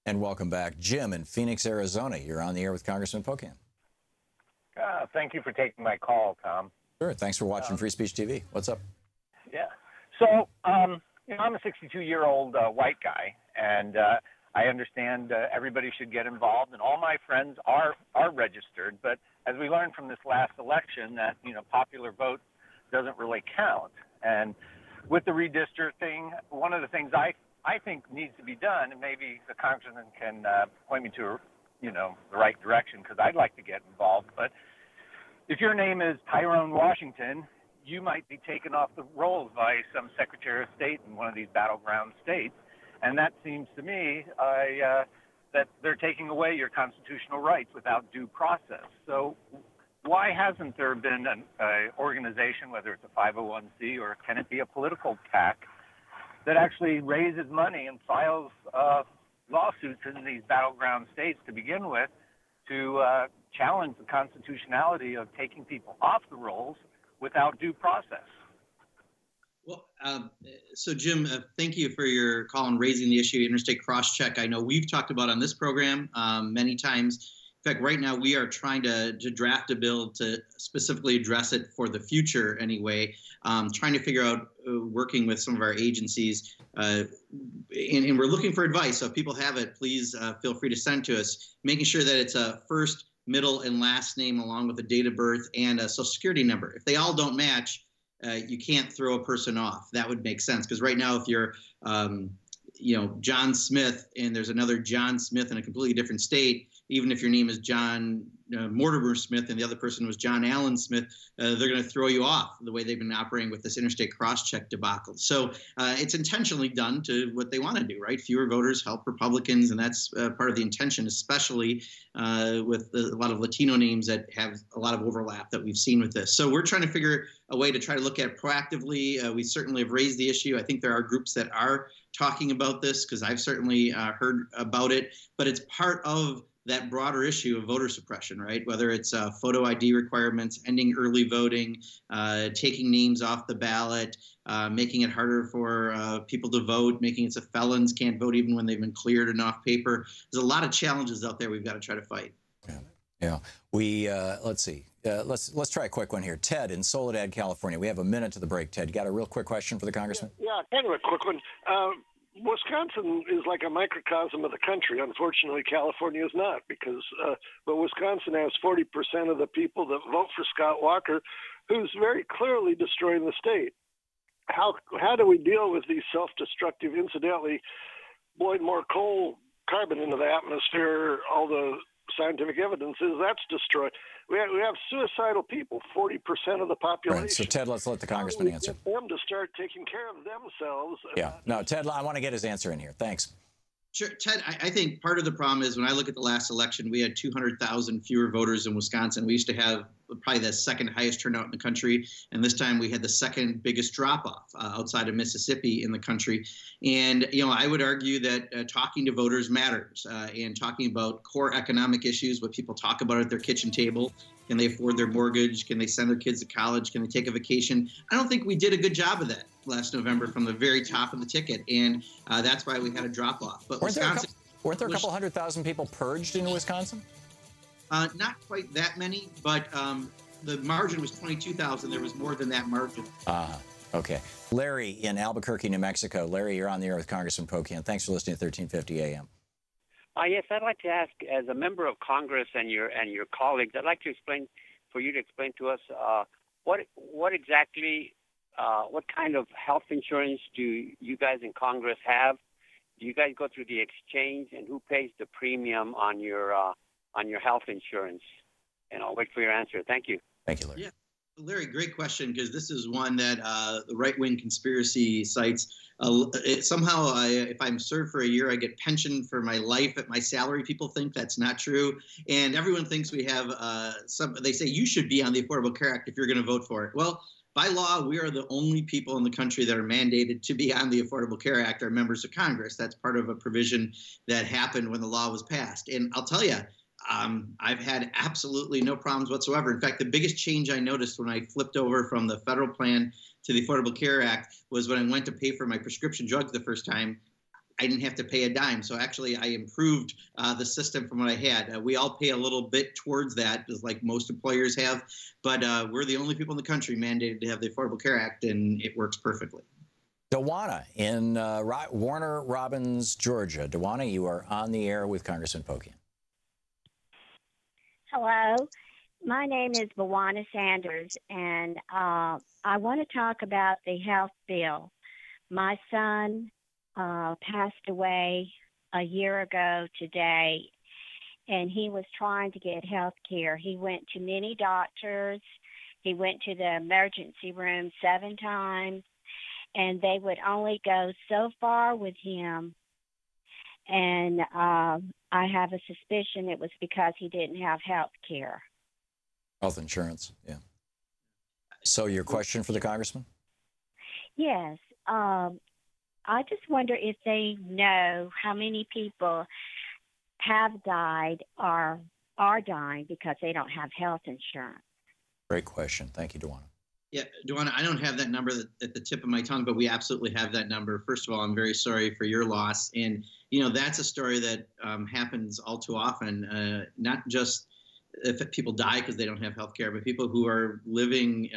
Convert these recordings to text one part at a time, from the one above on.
And welcome back. Jim in Phoenix, Arizona. You're on the air with Congressman Pocan. Thank you for taking my call, Tom. Sure. Thanks for watching Free Speech TV. What's up? Yeah. So, I'm a 62-year-old white guy, and I understand everybody should get involved, and all my friends are registered. But as we learned from this last election, that popular vote doesn't really count. And with the redistricting, one of the things I think needs to be done, and maybe the congressman can point me to the right direction, because I'd like to get involved. But if your name is Tyrone Washington, you might be taken off the rolls by some Secretary of State in one of these battleground states. And that seems to me that they're taking away your constitutional rights without due process. So why hasn't there been an organization, whether it's a 501c or can it be a political PAC, that actually raises money and files lawsuits in these battleground states to begin with to challenge the constitutionality of taking people off the rolls without due process? Well, so Jim, thank you for your call and raising the issue of interstate cross-check. I know we've talked about on this program many times. In fact, right now we are trying to draft a bill to specifically address it for the future anyway, trying to figure out, working with some of our agencies, and we're looking for advice. So if people have it, please feel free to send to us, making sure that it's a first, middle, and last name along with a date of birth and a social security number. If they all don't match, you can't throw a person off. That would make sense, because right now if you're John Smith and there's another John Smith in a completely different state, even if your name is John Mortimer Smith and the other person was John Allen Smith, they're going to throw you off the way they've been operating with this interstate cross-check debacle. So it's intentionally done to what they want to do, right? Fewer voters help Republicans, and that's part of the intention, especially with a lot of Latino names that have a lot of overlap that we've seen with this. So we're trying to figure a way to try to look at it proactively. We certainly have raised the issue. I think there are groups that are talking about this, because I've certainly heard about it, but it's part of that broader issue of voter suppression, right? Whether it's photo ID requirements, ending early voting, taking names off the ballot, making it harder for people to vote, making it so felons can't vote even when they've been cleared and off paper. There's a lot of challenges out there we've got to try to fight. Yeah. We let's see. Let's try a quick one here. Ted in Soledad, California. We have a minute to the break. Ted, you got a real quick question for the congressman? Yeah, kind of a quick one. Wisconsin is like a microcosm of the country. Unfortunately, California is not, but Wisconsin has 40% of the people that vote for Scott Walker, who's very clearly destroying the state. How do we deal with these self-destructive, incidentally, blowing more carbon into the atmosphere? All the scientific evidence is that's destroyed. We have suicidal people, 40% of the population. Right. So, Ted, let's let the congressman answer. Get them to start taking care of themselves. Yeah. No, Ted, I want to get his answer in here. Thanks. Sure, Ted, I think part of the problem is when I look at the last election, we had 200,000 fewer voters in Wisconsin. We used to have probably the second highest turnout in the country, and this time we had the second biggest drop-off outside of Mississippi in the country. And, I would argue that talking to voters matters, and talking about core economic issues, what people talk about at their kitchen table. Can they afford their mortgage? Can they send their kids to college? Can they take a vacation? I don't think we did a good job of that last November from the very top of the ticket, and that's why we had a drop-off. But weren't there a couple 100,000 people purged in Wisconsin? Not quite that many, but the margin was 22,000. There was more than that margin. Okay. Larry in Albuquerque, New Mexico. Larry, you're on the air with Congressman Pocan. Thanks for listening to 1350 AM. Yes, I'd like to ask, as a member of Congress and your colleagues, I'd like to explain to us what exactly, what kind of health insurance do you guys in Congress have? Do you guys go through the exchange, and who pays the premium on your health insurance? And I'll wait for your answer. Thank you. Thank you, Larry. Yeah. Larry, great question, because this is one that the right-wing conspiracy sites, somehow if I'm served for a year, I get pension for my life at my salary. People think that's not true. And everyone thinks we have they say you should be on the Affordable Care Act if you're going to vote for it. Well, by law, we are the only people in the country that are mandated to be on the Affordable Care Act, are members of Congress. That's part of a provision that happened when the law was passed. And I'll tell you, I've had absolutely no problems whatsoever. In fact, the biggest change I noticed when I flipped over from the federal plan to the Affordable Care Act was when I went to pay for my prescription drugs the first time. I didn't have to pay a dime. So actually, I improved the system from what I had. We all pay a little bit towards that, just like most employers have. But we're the only people in the country mandated to have the Affordable Care Act, and it works perfectly. Dewana in Warner Robins, Georgia. Dewana, you are on the air with Congressman Pocan. Hello. My name is Bawana Sanders, and I want to talk about the health bill. My son passed away a year ago today, and he was trying to get health care. He went to many doctors. He went to the emergency room 7 times, and they would only go so far with him. And I have a suspicion it was because he didn't have health care. Health insurance, yeah. So your question for the congressman? Yes. I just wonder if they know how many people have died or are dying because they don't have health insurance. Great question. Thank you, Dewana. Yeah, Dewana, I don't have that number at the tip of my tongue, but we absolutely have that number. First of all, I'm very sorry for your loss. And, you know, that's a story that happens all too often, not just if people die because they don't have health care, but people who are living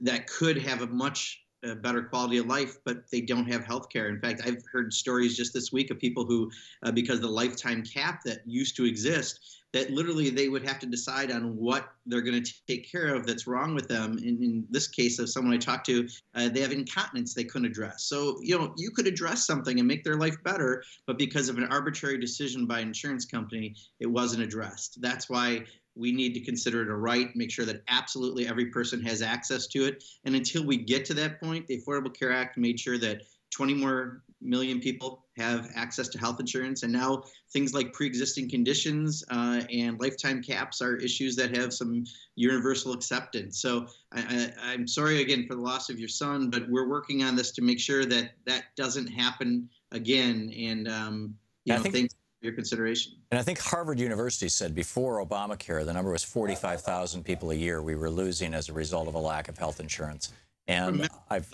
that could have a much better quality of life, but they don't have health care. In fact, I've heard stories just this week of people who, because of the lifetime cap that used to exist, that literally they would have to decide on what they're going to take care of that's wrong with them. In this case of someone I talked to, they have incontinence they couldn't address. So, you know, you could address something and make their life better, but because of an arbitrary decision by an insurance company, it wasn't addressed. That's why we need to consider it a right, make sure that absolutely every person has access to it. And until we get to that point, the Affordable Care Act made sure that 20 more million people have access to health insurance. And now things like pre-existing conditions and lifetime caps are issues that have some universal acceptance. So I'm sorry again for the loss of your son, but we're working on this to make sure that that doesn't happen again. And, thanks for your consideration. And I think Harvard University said before Obamacare, the number was 45,000 people a year we were losing as a result of a lack of health insurance. And I've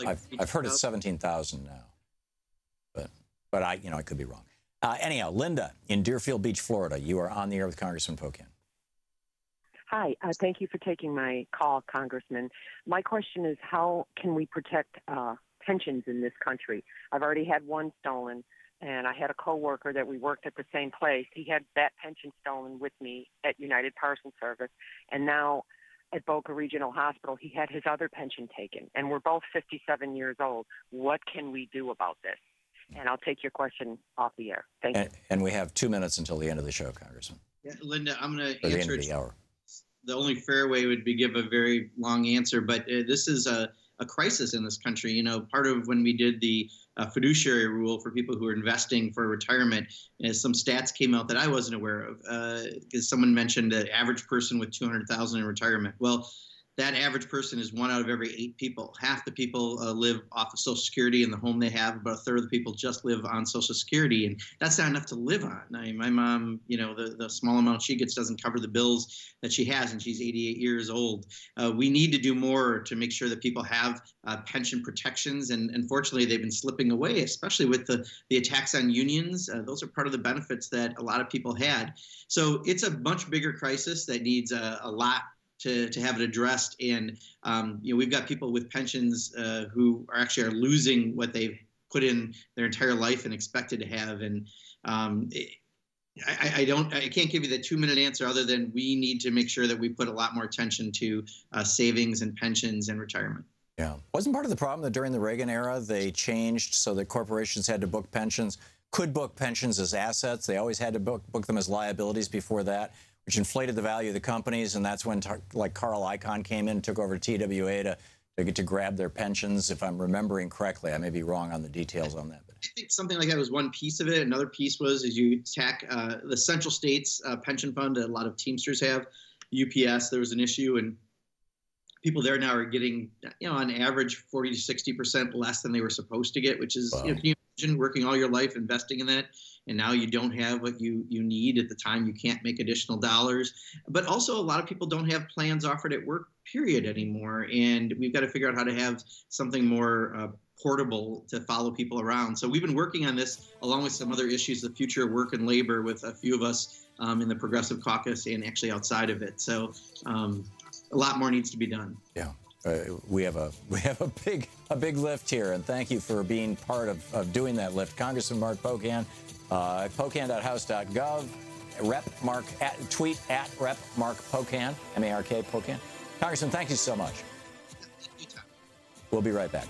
heard it's 17,000 now, but I could be wrong. Anyhow, Linda in Deerfield Beach, Florida, you are on the air with Congressman Pocan. Hi, thank you for taking my call, Congressman. My question is, how can we protect pensions in this country? I've already had one stolen, and I had a coworker that we worked at the same place. He had that pension stolen with me at United Parcel Service, and now at Boca Regional Hospital, he had his other pension taken, and we're both 57 years old. What can we do about this? And I'll take your question off the air. Thank you. And we have 2 minutes until the end of the show, Congressman. Yeah, Linda, I'm going to answer the end of the hour. The only fair way would be give a very long answer, but this is a crisis in this country. You know, part of when we did the fiduciary rule for people who are investing for retirement, some stats came out that I wasn't aware of, because someone mentioned an average person with $200,000 in retirement. Well, that average person is 1 out of every 8 people. Half the people live off of Social Security in the home they have. About a third of the people just live on Social Security, and that's not enough to live on. I mean, my mom, you know, the small amount she gets doesn't cover the bills that she has, and she's 88 years old. We need to do more to make sure that people have pension protections, and unfortunately, they've been slipping away, especially with the attacks on unions. Those are part of the benefits that a lot of people had. So it's a much bigger crisis that needs a lot to have it addressed. And we've got people with pensions who are losing what they've put in their entire life and expected to have. And I can't give you the 2-minute answer other than we need to make sure that we put a lot more attention to savings and pensions and retirement. Yeah. Wasn't part of the problem that during the Reagan era, they changed so that corporations had to book pensions, could book pensions as assets. They always had to book them as liabilities before that, which inflated the value of the companies. And that's when like Carl Icahn came in and took over TWA to get to grab their pensions, if I'm remembering correctly. I may be wrong on the details on that. I think something like that was one piece of it. Another piece was as you attack the Central States pension fund that a lot of Teamsters have, UPS, there was an issue, and people there now are getting, on average 40 to 60% less than they were supposed to get, which is, wow. Can you imagine working all your life investing in that, and now you don't have what you need at the time, you can't make additional dollars. But also a lot of people don't have plans offered at work, period, anymore. And we've got to figure out how to have something more portable to follow people around. So we've been working on this along with some other issues, the future of work and labor, with a few of us in the Progressive Caucus and actually outside of it. So a lot more needs to be done. Yeah. We have a big lift here, and thank you for being part of doing that lift. Congressman Mark Pocan, pocan.house.gov, tweet at Rep Mark Pocan, M-A-R-K, Pocan. Congressman, thank you so much. Thank you, Tom. We'll be right back.